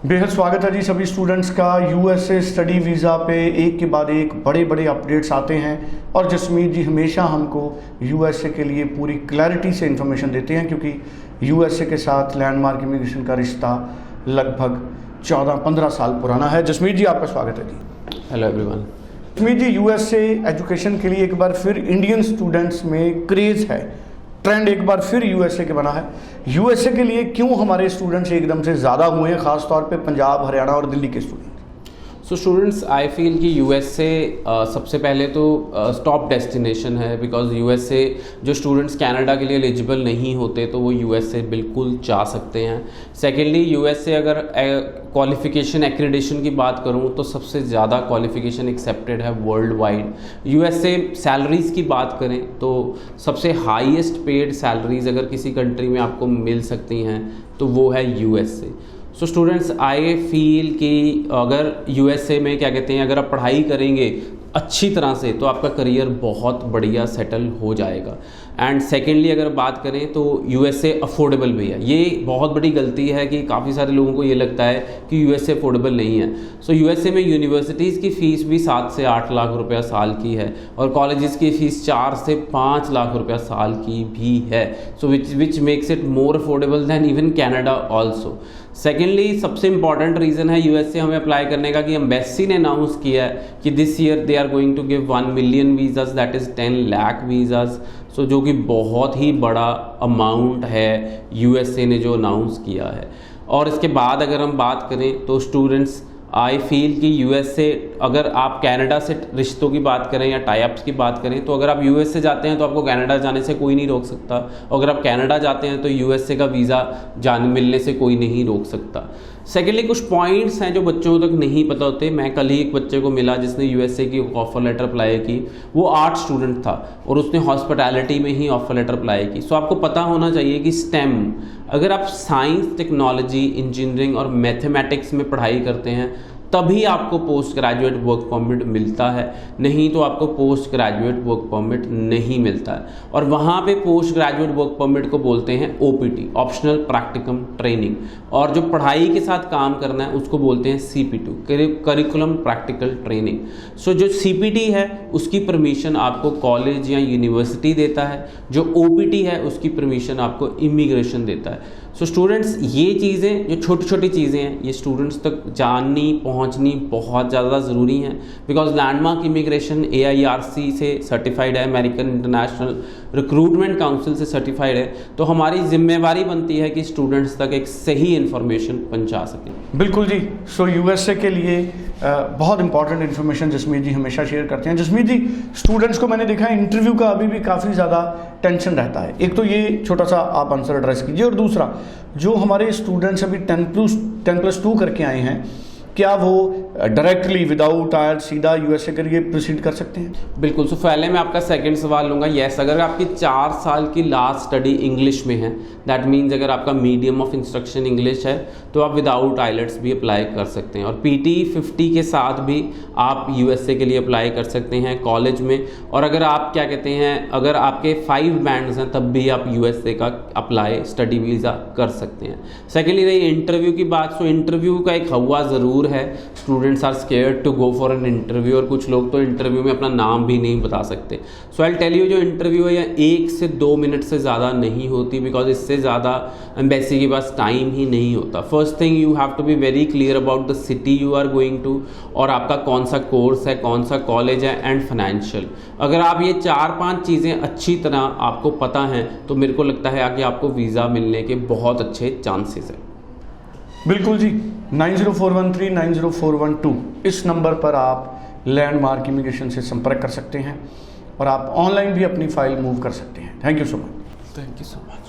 बेहद स्वागत है जी सभी स्टूडेंट्स का। यूएसए स्टडी वीज़ा पे एक के बाद एक बड़े बड़े अपडेट्स आते हैं और जसमीत जी हमेशा हमको यूएसए के लिए पूरी क्लैरिटी से इंफॉर्मेशन देते हैं, क्योंकि यूएसए के साथ लैंडमार्क इमिग्रेशन का रिश्ता लगभग 14-15 साल पुराना है। जसमीत जी आपका स्वागत है जी। Hello everyone. Jasmeet ji, USA education के लिए एक बार फिर इंडियन स्टूडेंट्स में क्रेज़ है, ट्रेंड एक बार फिर यूएसए के बना है। यूएसए के लिए क्यों हमारे स्टूडेंट्स एकदम से ज़्यादा हुए हैं, ख़ास तौर पे पंजाब, हरियाणा और दिल्ली के student? So students, I feel कि यूएसए सबसे पहले तो टॉप डेस्टिनेशन है, बिकॉज यूएसए जो स्टूडेंट्स कनाडा के लिए एलिजिबल नहीं होते तो वो यूएसए बिल्कुल जा सकते हैं। सेकेंडली, यूएसए अगर क्वालिफिकेशन एक्रेडिटेशन की बात करूं तो सबसे ज़्यादा क्वालिफिकेशन एक्सेप्टेड है वर्ल्ड वाइड। यूएसए सैलरीज़ की बात करें तो सबसे हाईएस्ट पेड सैलरीज़ अगर किसी कंट्री में आपको मिल सकती हैं तो वो है USA. So students, I feel कि अगर यूएसए में क्या कहते हैं, अगर आप पढ़ाई करेंगे अच्छी तरह से तो आपका करियर बहुत बढ़िया सेटल हो जाएगा। एंड सेकेंडली अगर बात करें तो यूएसए अफोर्डेबल भी है। ये बहुत बड़ी गलती है कि काफ़ी सारे लोगों को ये लगता है कि यूएसए अफोर्डेबल नहीं है। सो यूएसए में यूनिवर्सिटीज़ की फ़ीस भी 7 से 8 लाख रुपया साल की है और कॉलेजेस की फ़ीस 4 से 5 लाख रुपया साल की भी है। So which makes it more affordable than even Canada also. Secondly, सबसे इंपॉर्टेंट रीज़न है यूएसए हमें अप्लाई करने का कि एम्बेसी ने अनाउंस किया है कि this year they are going to give 1 million visas, that is 10 lakh visas. So जो कि बहुत ही बड़ा अमाउंट है यूएसए ने जो अनाउंस किया है। और इसके बाद अगर हम बात करें तो स्टूडेंट्स, आई फील कि यूएसए, अगर आप कनाडा से रिश्तों की बात करें या टाई अप्स की बात करें तो अगर आप यूएसए जाते हैं तो आपको कनाडा जाने से कोई नहीं रोक सकता, और अगर आप कनाडा जाते हैं तो यूएसए का वीज़ा मिलने से कोई नहीं रोक सकता। सेकेंडली, कुछ पॉइंट्स हैं जो बच्चों तक नहीं पता होते। मैं कल ही एक बच्चे को मिला जिसने यूएसए की ऑफर लेटर अप्लाई की। वो आर्ट स्टूडेंट था और उसने हॉस्पिटैलिटी में ही ऑफर लेटर अप्लाई की। सो आपको पता होना चाहिए कि स्टेम, अगर आप साइंस, टेक्नोलॉजी, इंजीनियरिंग और मैथमेटिक्स में पढ़ाई करते हैं तभी आपको पोस्ट ग्रेजुएट वर्क परमिट मिलता है, नहीं तो आपको पोस्ट ग्रेजुएट वर्क परमिट नहीं मिलता है। और वहाँ पे पोस्ट ग्रेजुएट वर्क परमिट को बोलते हैं ओपीटी, ऑप्शनल प्रैक्टिकम ट्रेनिंग, और जो पढ़ाई के साथ काम करना है उसको बोलते हैं सीपी2, करिकुलम प्रैक्टिकल ट्रेनिंग। सो जो सीपीटी है उसकी परमिशन आपको कॉलेज या यूनिवर्सिटी देता है, जो ओपीटी है उसकी परमिशन आपको इमिग्रेशन देता है। सो स्टूडेंट्स, ये चीज़ें जो छोटी छोटी चीज़ें हैं ये स्टूडेंट्स तक जाननी, पहुंचनी बहुत ज़्यादा ज़रूरी हैं, बिकॉज लैंडमार्क इमिग्रेशन AIRC से सर्टिफाइड है, अमेरिकन इंटरनेशनल रिक्रूटमेंट काउंसिल से सर्टिफाइड है। तो हमारी जिम्मेवारी बनती है कि स्टूडेंट्स तक एक सही इन्फॉर्मेशन पहुंचा सकें। बिल्कुल जी। सो यूएसए के लिए बहुत इंपॉर्टेंट इन्फॉर्मेशन जसमीत जी हमेशा शेयर करते हैं। जसमीत जी, स्टूडेंट्स को मैंने देखा है इंटरव्यू का अभी भी काफ़ी ज़्यादा टेंशन रहता है। एक तो ये छोटा सा आप आंसर एड्रेस कीजिए, और दूसरा जो हमारे स्टूडेंट्स अभी 10+2 करके आए हैं, क्या वो डायरेक्टली विदाउट आयर सीधा यूएसए के लिए प्रोसीड कर सकते हैं? बिल्कुल। सो पहले मैं आपका सेकंड सवाल लूँगा। येस, अगर आपकी 4 साल की लास्ट स्टडी इंग्लिश में है, दैट मीन्स अगर आपका मीडियम ऑफ इंस्ट्रक्शन इंग्लिश है तो आप विदाउट आइलेट्स भी अप्लाई कर सकते हैं, और PT 50 के साथ भी आप यूएसए के लिए अप्लाई कर सकते हैं कॉलेज में। और अगर आप क्या कहते हैं, अगर आपके 5 बैंड्स हैं तब भी आप यूएसए का अप्लाई स्टडी वीज़ा कर सकते हैं। सेकेंडली रही इंटरव्यू की बात। सो इंटरव्यू का एक हवा ज़रूर है, students are scared to go for an interview, और कुछ लोग तो इंटरव्यू में अपना नाम भी नहीं बता सकते। सो आई टेल यू, जो इंटरव्यू है या 1 से 2 मिनट से ज़्यादा नहीं होती, बिकॉज इससे ज़्यादा एम्बेसी के पास टाइम ही नहीं होता। First thing, you have to be very clear about the city you are going to, और आपका कौन सा कोर्स है, कौन सा कॉलेज है, एंड फाइनेंशियल। अगर आप ये 4-5 चीज़ें अच्छी तरह आपको पता हैं तो मेरे को लगता है कि आपको वीज़ा मिलने के बहुत अच्छे चांसेस हैं। बिल्कुल जी। 904139 90412 इस नंबर पर आप लैंडमार्क इमिग्रेशन से संपर्क कर सकते हैं और आप ऑनलाइन भी अपनी फ़ाइल मूव कर सकते हैं। Thank you so much. Thank you so much.